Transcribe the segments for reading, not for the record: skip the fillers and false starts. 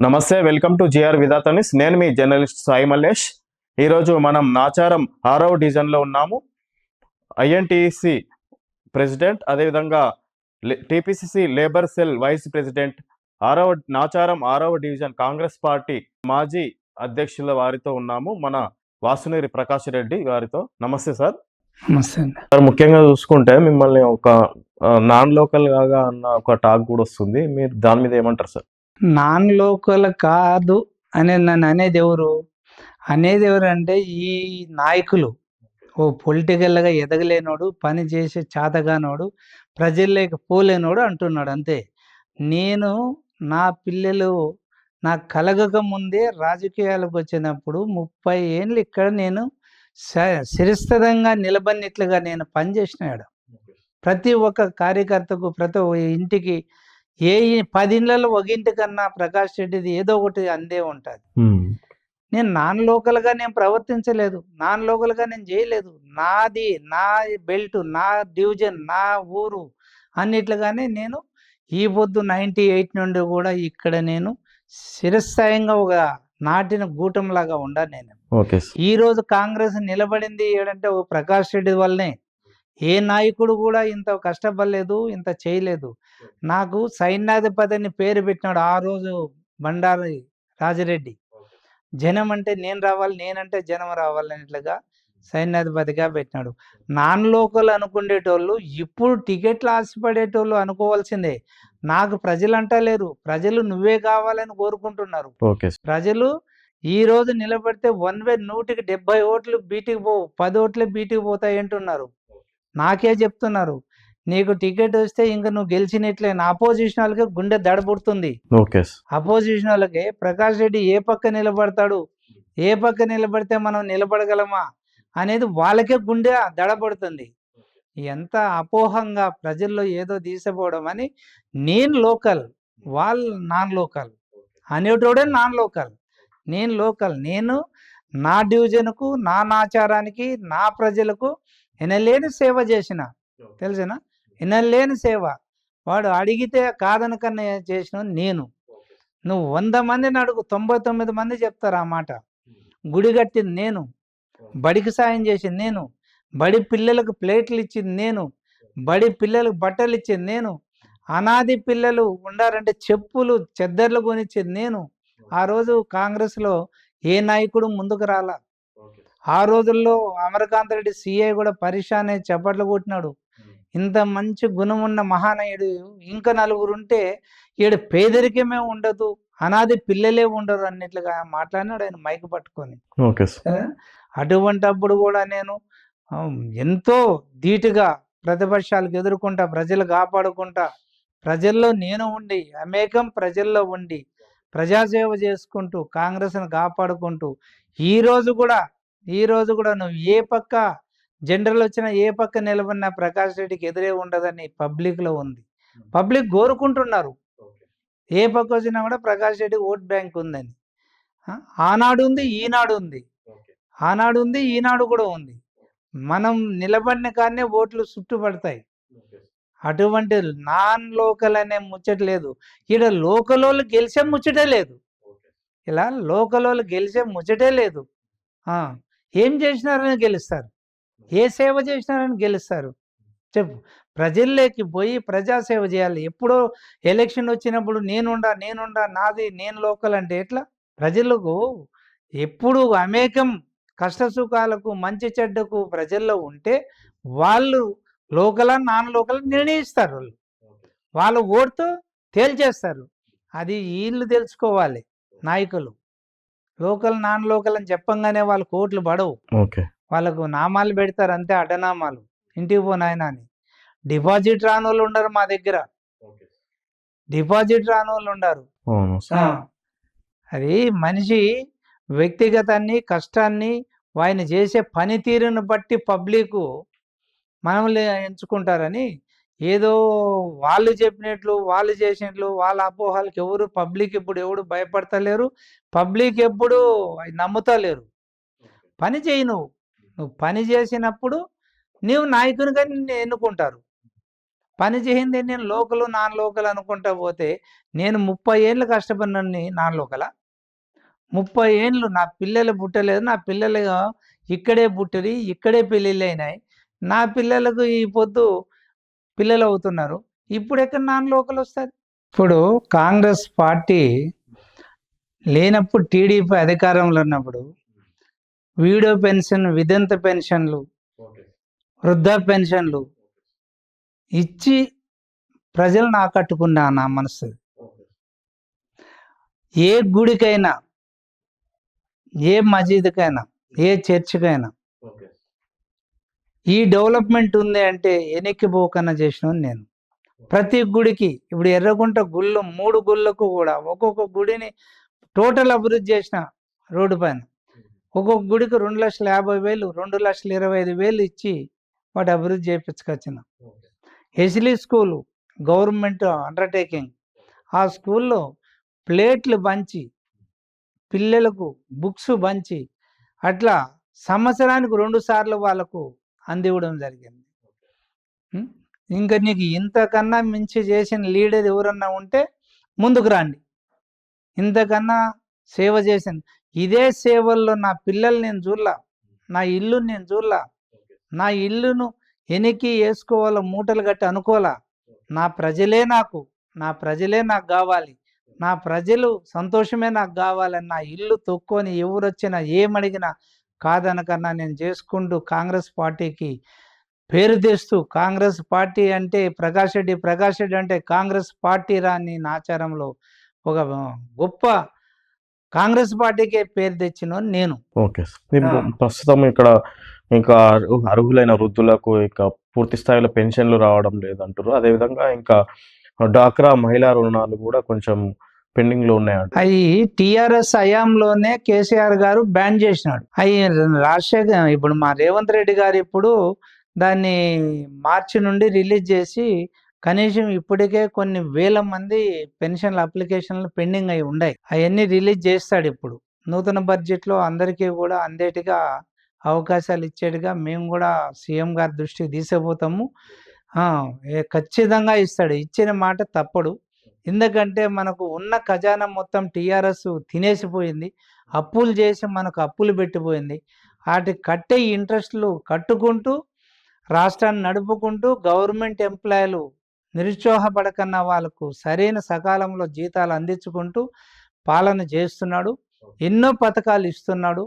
నమస్తే, welcome to GR విధాతనిస్. నేను మీ journalist Sai Mallesh. ఈరోజు మనం నాచారం 6వ డివిజన్లో ఉన్నాము. ఐఎన్టీసీ ప్రెసిడెంట్, అదేవిధంగా TPCC labour cell vice president, Nacharam 6వ డివిజన్ కాంగ్రెస్ పార్టీ మాజీ అధ్యక్షుల వారితో ఉన్నాము. మన వాసునేరి ప్రకాష్ రెడ్డి గారితో. నమస్తే సార్. నమస్తే సార్, ముఖ్యంగా చూసుకుంటే మిమ్మల్ని ఒక నాన్ లోకల్ గా అన్న ఒక టాక్ కూడా వస్తుంది. మీరు దాని మీద ఏమంటారు సార్? నాన్ లోకల్ కాదు నన్ను అనేది ఎవరు అంటే ఈ నాయకులు ఓ పొలిటికల్గా ఎదగలేనోడు, పని చేసే చేతగానోడు, ప్రజల్లోకి పోలేనోడు అంటున్నాడు అంతే. నేను నా పిల్లలు నాకు కలగక ముందే రాజకీయాలకు వచ్చినప్పుడు 30 ఏళ్ళు ఇక్కడ నేను శిరస్థిరంగా నిలబడినట్లుగా నేను పనిచేసినాడు. ప్రతి ఒక్క కార్యకర్తకు, ప్రతి ఇంటికి 10 ఇళ్లలో ఒక ఇంటి కన్నా ప్రకాష్ రెడ్డిది ఏదో ఒకటి అందే ఉంటుంది. నేను నాన్ లోకల్గా నేను ప్రవర్తించలేదు, నాన్ లోకల్గా నేను చేయలేదు. నాది, నా బెల్ట్, నా డివిజన్, నా ఊరు అన్నిట్లుగానే నేను ఈ పొద్దు 98 నుండి కూడా ఇక్కడ నేను శిరస్థాయంగా ఒక నాటిన గూటంలాగా ఉండా. నేను ఈ రోజు కాంగ్రెస్ నిలబడింది ఏడంటే ఓ ప్రకాష్ రెడ్డి వల్లనే. ఏ నాయకుడు కూడా ఇంత కష్టపడలేదు, ఇంత చేయలేదు. నాకు సైన్యాధిపతి అని పేరు పెట్టినాడు ఆ రోజు బండారి రాజిరెడ్డి. జనం అంటే నేను రావాలి, నేనంటే జనం రావాలి అన్నట్లుగా సైన్యాధిపతిగా పెట్టినాడు. నాన్ లోకల్ అనుకునేటోళ్ళు ఇప్పుడు టికెట్లు ఆశపడేటోళ్ళు అనుకోవాల్సిందే. నాకు ప్రజలు అంటలేరు, ప్రజలు నువ్వే కావాలని కోరుకుంటున్నారు. ప్రజలు ఈ రోజు నిలబడితే 100కి 70 ఓట్లు బీటికి పోవు, 10 ఓట్లే బీటికి పోతాయి అంటున్నారు. నాకే చెప్తున్నారు, నీకు టికెట్ వస్తే ఇంకా నువ్వు గెలిచినట్లే. అపోజిషన్ వాళ్ళకి గుండె దడబుడుతుంది. అపోజిషన్ వాళ్ళకి ప్రకాష్ రెడ్డి ఏ పక్క నిలబడతాడు, ఏ పక్క నిలబడితే మనం నిలబడగలమా అనేది వాళ్ళకే గుండె దడబడుతుంది. ఎంత అపోహంగా ప్రజల్లో ఏదో తీసిపోవడం అని. నేను లోకల్, వాళ్ళు నాన్ లోకల్ అనేటోడే నాన్ లోకల్. నేను లోకల్. నేను నా డివిజన్కు, నా నాచారానికి, నా ప్రజలకు ఎనలేని సేవ చేసిన. తెలిసిన ఎనలేని సేవ. వాడు అడిగితే కాదనకన్నా చేసిన నేను. నువ్వు 100 మందిని అడుగు, 99 మంది చెప్తారు ఆ మాట. గుడి కట్టింది నేను, బడికి సాయం చేసింది నేను, బడి పిల్లలకు ప్లేట్లు ఇచ్చింది నేను, బడి పిల్లలకు బట్టలు ఇచ్చింది నేను, అనాది పిల్లలు ఉండారంటే చెప్పులు చెద్దర్లు కొనిచ్చింది నేను. ఆ రోజు కాంగ్రెస్లో ఏ నాయకుడు ముందుకు రాలా. ఆ రోజుల్లో అమరకాంత్ రెడ్డి సిఐ కూడా పరిశానే చప్పట్లు కొట్టినాడు. ఇంత మంచి గుణం ఉన్న మహానయుడు ఇంకా నలుగురు ఉంటే ఈడు పేదరికమే ఉండదు, అనాది పిల్లలే ఉండరు అన్నట్లుగా మాట్లాడినాడు ఆయన మైక్ పట్టుకొని. అటువంటప్పుడు కూడా నేను ఎంతో ధీటుగా ప్రతిపక్షాలకు ఎదుర్కొంటా, ప్రజలు కాపాడుకుంటా, ప్రజల్లో నేను ఉండి, అనేకం ప్రజల్లో ఉండి ప్రజాసేవ చేసుకుంటూ కాంగ్రెస్ను కాపాడుకుంటూ ఈ రోజు కూడా నువ్వు ఏ పక్క జనరల్ వచ్చినా, ఏ పక్క నిలబడినా ప్రకాష్ రెడ్డికి ఎదురే ఉండదని పబ్లిక్లో ఉంది. పబ్లిక్ కోరుకుంటున్నారు. ఏ పక్క వచ్చినా కూడా ప్రకాష్ రెడ్డి ఓట్ బ్యాంక్ ఉందని. ఆనాడు ఉంది, ఈనాడు ఉంది. ఆనాడు ఉంది, ఈనాడు కూడా ఉంది. మనం నిలబడిన కానీ ఓట్లు చుట్టుపడతాయి. అటువంటి నాన్ లోకల్ అనే ముచ్చట లేదు. ఇక్కడ లోకల్ వాళ్ళు గెలిచే ముచ్చటే లేదు. ఇలా లోకల్ వాళ్ళు గెలిచే ముచ్చటే లేదు. ఏం చేసినారని గెలుస్తారు, ఏ సేవ చేసినారని గెలుస్తారు చెప్పు. ప్రజల్లోకి పోయి ప్రజాసేవ చేయాలి. ఎప్పుడో ఎలక్షన్ వచ్చినప్పుడు నేనుండా నాది నేను లోకల్ అంటే ఎట్లా? ప్రజలకు ఎప్పుడు అనేకం కష్ట సుఖాలకు, మంచి చెడ్డకు ప్రజల్లో ఉంటే వాళ్ళు లోకల్ నాన్ లోకల్ నిర్ణయిస్తారు. వాళ్ళు ఓటుతో తేల్చేస్తారు. అది వీళ్ళు తెలుసుకోవాలి నాయకులు. లోకల్ నాన్ లోకల్ అని చెప్పంగానే వాళ్ళకు ఓట్లు పడవు. వాళ్ళకు నామాలు పెడతారు అంతే, అడ్డనామాలు. ఇంటికి పోనాయన అని. డిపాజిట్ రాని వాళ్ళు ఉండరు మా దగ్గర. డిపాజిట్ రాని వాళ్ళు ఉండరు. అది మనిషి వ్యక్తిగతాన్ని, కష్టాన్ని, ఆయన చేసే పనితీరును బట్టి పబ్లిక్ మనల్ని ఎంచుకుంటారని ఏదో వాళ్ళు చెప్పినట్లు, వాళ్ళు చేసినట్లు, వాళ్ళ అపోహలకు పబ్లిక్ ఇప్పుడు ఎవరు భయపడతలేరు. పబ్లిక్ ఎప్పుడు నమ్ముతలేరు. పని చేయి. నువ్వు పని చేసినప్పుడు నీవు నాయకునిగా నిన్ను ఎన్నుకుంటారు. పని చేయింది నేను లోకలు నాన్ లోకల్ అనుకుంటా పోతే నేను 30 ఏళ్ళు కష్టపడినన్ని నాన్ లోకల 30 ఏండ్లు నా పిల్లలు పుట్టలేదు. నా పిల్లలు ఇక్కడే పుట్టిరి, ఇక్కడే పెళ్ళిళ్ళు అయినాయి. నా పిల్లలకు ఈ పొద్దు పిల్లలు అవుతున్నారు. ఇప్పుడెక్కడ నాన్ లోకల్ వస్తది? ఇప్పుడు కాంగ్రెస్ పార్టీ లేనప్పుడు టీడీపీ అధికారంలో ఉన్నప్పుడు వీడియో పెన్షన్, వితంతు పెన్షన్లు, వృద్ధ పెన్షన్లు ఇచ్చి ప్రజలను ఆకట్టుకున్నా నా మనసు. ఏ గుడికైనా, ఏ మసీదుకైనా, ఏ చర్చికైనా ఈ డెవలప్మెంట్ ఉంది అంటే వెనక్కి పోకన్నా చేసినోని నేను. ప్రతి గుడికి ఇప్పుడు ఎర్రగుంట గుళ్ళు 3 గుళ్ళకు కూడా ఒక్కొక్క గుడిని టోటల్ అభివృద్ధి చేసిన రోడ్డు పైన. ఒక్కొక్క గుడికి 2,50,000, 2,25,000 ఇచ్చి వాటి అభివృద్ధి చేయించుకొచ్చిన. ఎస్లీ స్కూలు గవర్నమెంట్ అండర్టేకింగ్. ఆ స్కూల్లో ప్లేట్లు పంచి, పిల్లలకు బుక్స్ పంచి, అట్లా సంవత్సరానికి 2 సార్లు వాళ్ళకు అందివ్వడం జరిగింది. ఇంకా నీకు ఇంతకన్నా మించి చేసిన లీడర్ ఎవరన్నా ఉంటే ముందుకు రండి. ఇంతకన్నా సేవ చేసింది. ఇదే సేవల్లో నా పిల్లలు నేను చూడలా, నా ఇల్లు నేను చూడలా, నా ఇల్లును వెనక్కి వేసుకోవాలా, మూటలు కట్టి అనుకోవాలా. నా ప్రజలే నాకు కావాలి, నా ప్రజలు సంతోషమే నాకు కావాలని నా ఇల్లు తొక్కొని ఎవరొచ్చినా ఏమడిగినా కాదనకన్నా నేను చేసుకుంటూ కాంగ్రెస్ పార్టీకి పేరు తెస్తూ, కాంగ్రెస్ పార్టీ అంటే ప్రకాష్ రెడ్డి అంటే కాంగ్రెస్ పార్టీ రాని ఆచారంలో ఒక గొప్ప కాంగ్రెస్ పార్టీకే పేరు తెచ్చిన నేను. Okay sir. ప్రస్తుతం ఇక్కడ ఇంకా అర్హులైన వృద్ధులకు ఇంకా పూర్తి స్థాయిలో పెన్షన్లు రావడం లేదంటారు. అదేవిధంగా ఇంకా డ్వాక్రా మహిళా రుణాలు కూడా కొంచెం పెండింగ్ లో ఉన్నాయంట. అవి టిఆర్ఎస్ హయాంలోనే కేసీఆర్ గారు బ్యాన్ చేసినాడు. అవి రాజశేఖర్ ఇప్పుడు మా రేవంత్ రెడ్డి గారు ఇప్పుడు దాన్ని మార్చి నుండి రిలీజ్ చేసి కనీసం ఇప్పటికే కొన్ని వేల మంది పెన్షన్ల అప్లికేషన్లు పెండింగ్ అయి ఉన్నాయి. అవన్నీ రిలీజ్ చేస్తాడు ఇప్పుడు నూతన బడ్జెట్లో అందరికీ కూడా అందేటిగా అవకాశాలు ఇచ్చేట్టుగా మేము కూడా సీఎం గారి దృష్టికి తీసుకుపోతాము. ఖచ్చితంగా ఇస్తాడు. ఇచ్చిన మాట తప్పడు. ఎందుకంటే మనకు ఉన్న ఖజానా మొత్తం టీఆర్ఎస్ తినేసిపోయింది. అప్పులు చేసి మనకు అప్పులు పెట్టిపోయింది. వాటి కట్టే ఇంట్రెస్ట్లు కట్టుకుంటూ రాష్ట్రాన్ని నడుపుకుంటూ గవర్నమెంట్ ఎంప్లాయీలు నిరుత్సాహపడకన్నా వాళ్ళకు సరైన సకాలంలో జీతాలు అందించుకుంటూ పాలన చేస్తున్నాడు. ఎన్నో పథకాలు ఇస్తున్నాడు.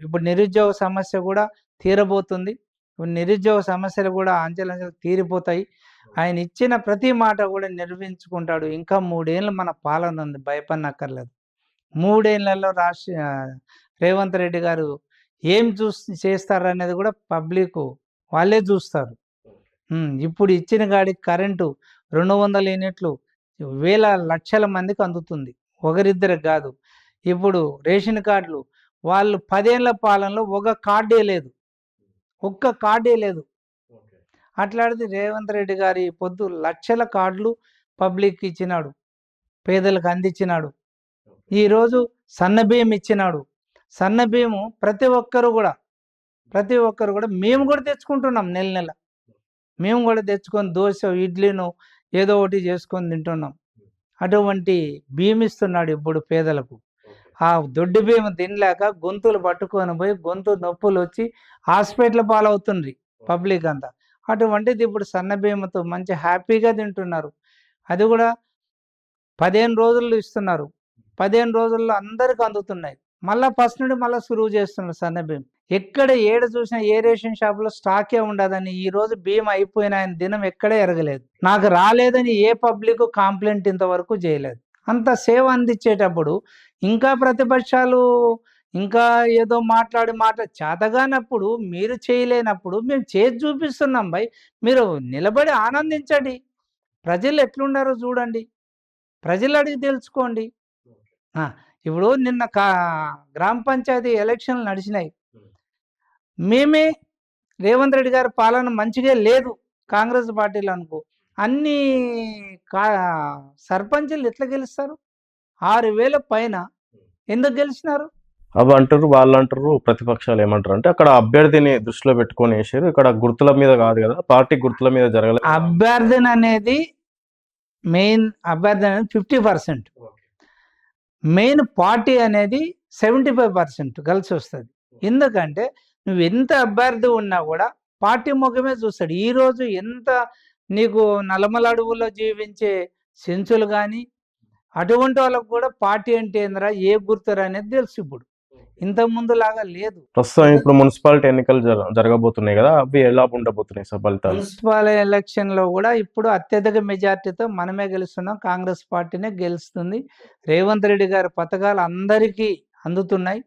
ఇప్పుడు నిరుద్యోగ సమస్య కూడా తీరబోతుంది. నిరుద్యోగ సమస్యలు కూడా అంచెలంచెలు తీరిపోతాయి. ఆయన ఇచ్చిన ప్రతి మాట కూడా నిర్వహించుకుంటాడు. ఇంకా 3 ఏళ్ళు మన పాలన ఉంది, భయపడనక్కర్లేదు. 3 ఏళ్లలో రేవంత్ రెడ్డి గారు ఏం చేస్తారనేది కూడా పబ్లిక్ వాళ్ళే చూస్తారు. ఇప్పుడు ఇచ్చిన గాడికి కరెంటు 200 యూనిట్లు వేల లక్షల మందికి అందుతుంది, ఒకరిద్దరికి కాదు. ఇప్పుడు రేషన్ కార్డులు వాళ్ళు 10 ఏళ్ల పాలనలో ఒక్క కార్డే లేదు. అట్లాంటిది రేవంత్ రెడ్డి గారి పొద్దు లక్షల కార్డులు పబ్లిక్ ఇచ్చినాడు, పేదలకు అందించినాడు. ఈరోజు సన్నబియ్యం ఇచ్చినాడు. సన్నబియ్యము ప్రతి ఒక్కరు కూడా మేము కూడా తెచ్చుకుంటున్నాం. నెల మేము కూడా తెచ్చుకొని దోశ, ఇడ్లీను ఏదో ఒకటి చేసుకొని తింటున్నాం. అటువంటి బియ్యం ఇస్తున్నాడు ఇప్పుడు పేదలకు. ఆ దొడ్డు బియ్యం తినలేక గొంతులు పట్టుకొని పోయి గొంతు నొప్పులు వచ్చి హాస్పిటల్ పాలవుతుంది పబ్లిక్ అంతా. అటువంటిది ఇప్పుడు సన్న బియ్యంతో మంచి హ్యాపీగా తింటున్నారు. అది కూడా 15 రోజుల్లో ఇస్తున్నారు. 15 రోజుల్లో అందరికి అందుతున్నాయి. మళ్ళీ ఫస్ట్ నుండి మళ్ళీ సురువు చేస్తున్నారు సన్న బియ్యం. ఎక్కడ ఏడ చూసినా ఏ రేషన్ షాప్లో స్టాకే ఉండదని, ఈ రోజు బియ్యం అయిపోయినాయని దినం ఎక్కడే ఎరగలేదు. నాకు రాలేదని ఏ పబ్లిక్ కంప్లైంట్ ఇంతవరకు చేయలేదు. అంత సేవ అందించేటప్పుడు ఇంకా ప్రతిపక్షాలు ఇంకా ఏదో మాట్లాడి చేతగానప్పుడు, మీరు చేయలేనప్పుడు మేము చేసి చూపిస్తున్నాం భయ్. మీరు నిలబడి ఆనందించండి. ప్రజలు ఎట్లుండారో చూడండి, ప్రజలు అడిగి తెలుసుకోండి. ఇప్పుడు నిన్న గ్రామ పంచాయతీ ఎలక్షన్లు నడిచినాయి. మేమే రేవంత్ రెడ్డి గారి పాలన మంచిగా లేదు కాంగ్రెస్ పార్టీలో అనుకో, అన్ని సర్పంచులు ఎట్లా గెలుస్తారు? 6,000 పైన ఎందుకు గెలిచినారు? అవి అంటారు, వాళ్ళు అంటారు, ప్రతిపక్షాలు ఏమంటారు అంటే అక్కడ అభ్యర్థిని దృష్టిలో పెట్టుకొని వేసారు, ఇక్కడ గుర్తుల మీద కాదు కదా, పార్టీ గుర్తుల మీద జరగలేదు. అభ్యర్థన అనేది మెయిన్, అభ్యర్థన అనేది 50%, మెయిన్ పార్టీ అనేది 75% కలిసి వస్తుంది. ఎందుకంటే నువ్వు ఎంత అభ్యర్థి ఉన్నా కూడా పార్టీ ముఖమే చూస్తాడు. ఈరోజు ఎంత నీకు నల్లమల అడవుల్లో జీవించే సెంచులు కానీ అటువంటి వాళ్ళకు కూడా పార్టీ అంటే ఏందిరా, ఏ గుర్తురా అనేది తెలుసు. ఇప్పుడు ఇంతకు ముందు లాగా లేదు. ప్రస్తుతం ఇప్పుడు మున్సిపాలిటీ ఎన్నికలు జరగబోతున్నాయి కదా, అవి ఎలా ఉండబోతున్నాయి సార్ ఫలితాలు? మున్సిపల్ ఎలక్షన్ లో కూడా ఇప్పుడు అత్యధిక మెజార్టీతో మనమే గెలుస్తున్నాం, కాంగ్రెస్ పార్టీనే గెలుస్తుంది. రేవంత్ రెడ్డి గారి పథకాలు అందరికీ అందుతున్నాయి,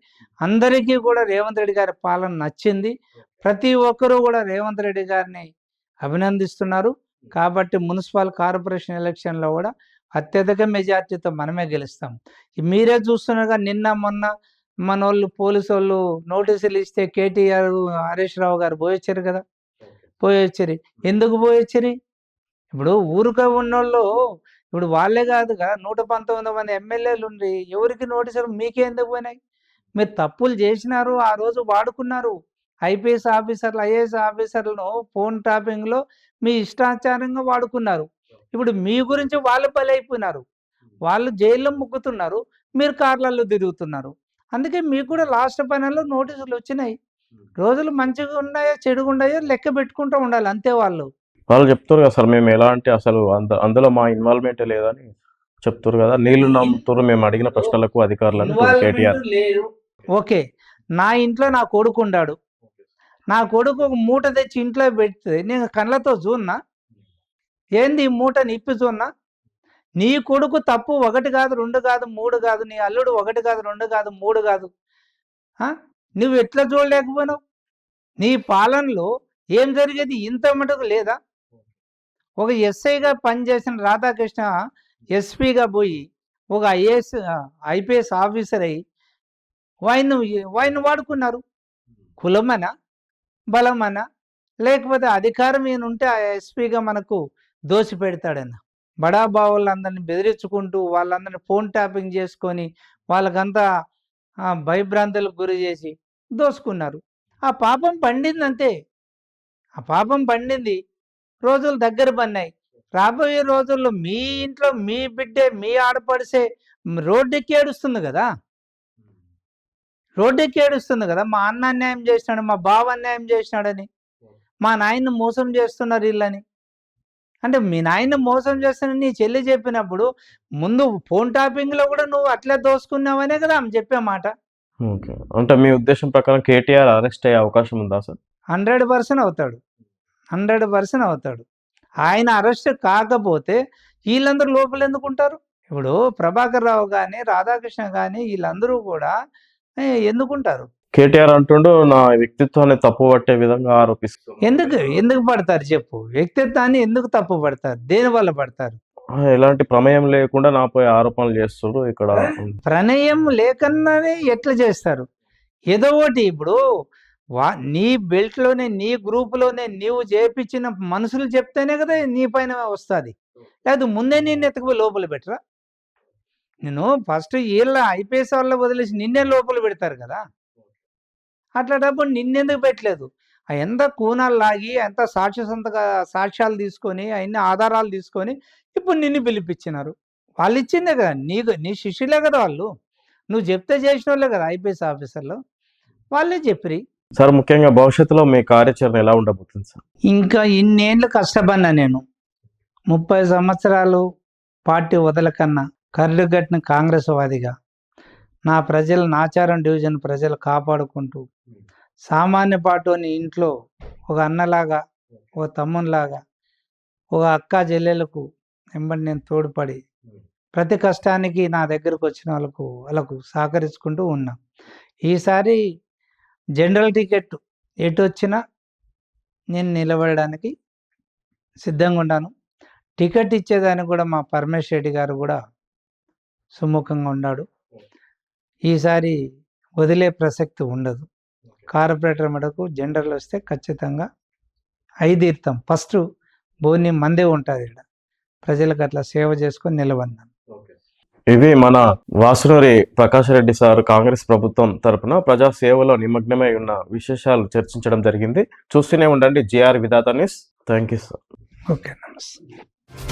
అందరికీ కూడా రేవంత్ రెడ్డి గారి పాలన నచ్చింది. ప్రతి ఒక్కరూ కూడా రేవంత్ రెడ్డి గారిని అభినందిస్తున్నారు. కాబట్టి మున్సిపల్ కార్పొరేషన్ ఎలక్షన్ లో కూడా అత్యధిక మెజార్టీతో మనమే గెలుస్తాం. మీరే చూస్తున్నారుగా, నిన్న మొన్న మన వాళ్ళు పోలీసు వాళ్ళు నోటీసులు ఇస్తే కేటీఆర్, హరీష్ రావు గారు పోయొచ్చారు కదా, పోయొచ్చారు. ఎందుకు పోయొచ్చారు? ఇప్పుడు ఊరుగా ఉన్నోళ్ళు, ఇప్పుడు వాళ్ళే కాదు కదా, 119 మంది ఎమ్మెల్యేలు ఉండి ఎవరికి నోటీసులు, మీకే ఎందుకు పోయినాయి? మీరు తప్పులు చేసినారు, ఆ రోజు వాడుకున్నారు. ఐపీఎస్ ఆఫీసర్లు, ఐఏఎస్ ఆఫీసర్లను ఫోన్ ట్యాపింగ్లో మీ ఇష్టాచారంగా వాడుకున్నారు. ఇప్పుడు మీ గురించి వాళ్ళు బలైపోయినారు, వాళ్ళు జైల్లో ముగ్గుతున్నారు, మీరు కార్లలో తిరుగుతున్నారు. అందుకే మీకు కూడా లాస్ట్ పైనల్లో నోటీసులు వచ్చినాయి. రోజులు మంచిగా ఉన్నాయో చెడుగా ఉన్నాయో లెక్క పెట్టుకుంటూ ఉండాలి, అంతే. వాళ్ళు చెప్తారు కదా సార్, మేము ఎలాంటి అసలు అందులో మా ఇన్వాల్వ్మెంటే లేదని చెప్తారు కదా, నీళ్లు నమ్ముతారు మేము అడిగిన ప్రశ్నలకు అధికారులను కేటీఆర్. లేదు. ఓకే, నా ఇంట్లో నా కొడుకు ఉన్నాడు, నా కొడుకు ఒక మూట తెచ్చి ఇంట్లో పెడితే నేను కళ్ళతో చూన్నా, ఏంది ఈ మూటని ఇప్పి చూన్నా? నీ కొడుకు తప్పు 1 కాదు 2 కాదు 3 కాదు, నీ అల్లుడు 1 కాదు 2 కాదు 3 కాదు, నువ్వు ఎట్లా చూడలేకపోయినావు? నీ పాలనలో ఏం జరిగేది ఇంత మటుకు లేదా? ఒక ఎస్ఐగా పనిచేసిన రాధాకృష్ణ ఎస్పీగా పోయి ఒక ఐపీఎస్ ఆఫీసర్ అయ్యి వాయిని వాడుకున్నారు. కులమనా, బలమనా, లేకపోతే అధికారం ఈయనుంటే ఆ ఎస్పీగా మనకు దోసి పెడతాడన్న బడాబావులందరినీ బెదిరించుకుంటూ వాళ్ళందరినీ ఫోన్ ట్యాపింగ్ చేసుకొని వాళ్ళకంతా భయభ్రాంతులకు గురి చేసి దోసుకున్నారు. ఆ పాపం పండింది అంతే, ఆ పాపం పండింది. రోజులు దగ్గర పడినాయి. రాబోయే రోజుల్లో మీ ఇంట్లో మీ బిడ్డే, మీ ఆడపడిసే రోడ్డెక్కి ఏడుస్తుంది కదా, రోడ్డెక్కి ఏడుస్తుంది కదా, మా అన్న అన్యాయం చేసినాడు, మా బావ అన్యాయం చేసినాడని, మా నాయన్ని మోసం చేస్తున్నారు వీళ్ళని. అంటే మీ నాయన్ని మోసం చేస్తానని నీ చెల్లి చెప్పినప్పుడు ముందు ఫోన్ టాపింగ్లో కూడా నువ్వు అట్లే దోసుకున్నావనే కదా ఆమె చెప్పే మాట. అంటే మీ ఉద్దేశం ప్రకారం కేటీఆర్ అరెస్ట్ అయ్యే అవకాశం ఉందా సార్? 100% అవుతాడు, 100% అవుతాడు. ఆయన అరెస్ట్ కాకపోతే వీళ్ళందరూ లోపల ఎందుకు ఉంటారు? ఇప్పుడు ప్రభాకర్ రావు కానీ, రాధాకృష్ణ కానీ వీళ్ళందరూ కూడా ఎందుకుంటారు? కేటీఆర్ అంటుండు నా వ్యక్తిత్వాన్ని తప్పు పట్టే విధంగా ఆరోపిస్తారు. ఎందుకు పడతారు చెప్పు? వ్యక్తిత్వాన్ని ఎందుకు తప్పు పడతారు? దేని వల్ల పడతారు? ఎలాంటి ప్రమేయం లేకుండా నాపై ఆరోపణలు చేస్తారు. ఇక్కడ ప్రమేయం లేకన్నానే ఎట్లా చేస్తారు? ఏదో ఒకటి. ఇప్పుడు నీ బెల్ట్లోనే, నీ గ్రూపులోనే నీవు చేపించిన మనుషులు చెప్తేనే కదా నీ పైన వస్తుంది. లేదు ముందే నిన్ను ఎత్తుకుపోయి లోపల పెట్టరా? నేను ఫస్ట్ వీళ్ళ ఐపీఎస్ వాళ్ళ వదిలేసి నిన్నే లోపల పెడతారు కదా. అట్లాంటప్పుడు నిన్నెందుకు పెట్టలేదు? ఎంత కూనాలు లాగి, ఎంత సాక్ష్యాలు తీసుకొని, అన్ని ఆధారాలు తీసుకొని ఇప్పుడు నిన్ను పిలిపించినారు. వాళ్ళు ఇచ్చిందే కదా, నీ శిష్యులే కదా వాళ్ళు, నువ్వు చెప్తే చేసిన వాళ్ళే కదా ఐపీఎస్ ఆఫీసర్లు, వాళ్ళే చెప్పి. సార్ ముఖ్యంగా భవిష్యత్తులో మీ కార్యాచరణ ఎలా ఉండబోతుంది సార్? ఇంకా ఇన్నేళ్ళు కష్టపడినా నేను, 30 సంవత్సరాలు పార్టీ వదలకన్నా కర్లుగట్టిన కాంగ్రెస్ వాదిగా నా ప్రజలు, నాచారం డివిజన్ ప్రజలు కాపాడుకుంటూ సామాన్య పాటోని ఇంట్లో ఒక అన్నలాగా, ఒక తమ్మునిలాగా, ఒక అక్క చెల్లెలకు వెంబడి నేను తోడ్పడి ప్రతి కష్టానికి నా దగ్గరకు వచ్చిన వాళ్ళకు సహకరించుకుంటూ ఉన్నా. ఈసారి జనరల్ టికెట్ ఎటు వచ్చినా నేను నిలబడడానికి సిద్ధంగా ఉన్నాను. టికెట్ ఇచ్చేదానికి కూడా మా పరమేశ్వర్ రెడ్డి గారు కూడా సుముఖంగా ఉన్నాడు. ఈసారి వదిలే ప్రసక్తి ఉండదు. కార్పొరేటర్ మటుకు జనరల్ వస్తే ఖచ్చితంగా ఐదీర్థం ఫస్ట్ భూమి మందే ఉంటుంది. ఇక్కడ ప్రజలకు అట్లా సేవ చేసుకొని నిలబడినాను. ఇవి మన వాసునూరి ప్రకాష్ రెడ్డి సార్ కాంగ్రెస్ ప్రభుత్వం తరపున ప్రజా సేవలో నిమగ్నమై ఉన్న విశేషాలు చర్చించడం జరిగింది. చూస్తూనే ఉండండి GR Vidhatha news. Thank you sir. Okay, నమస్తే.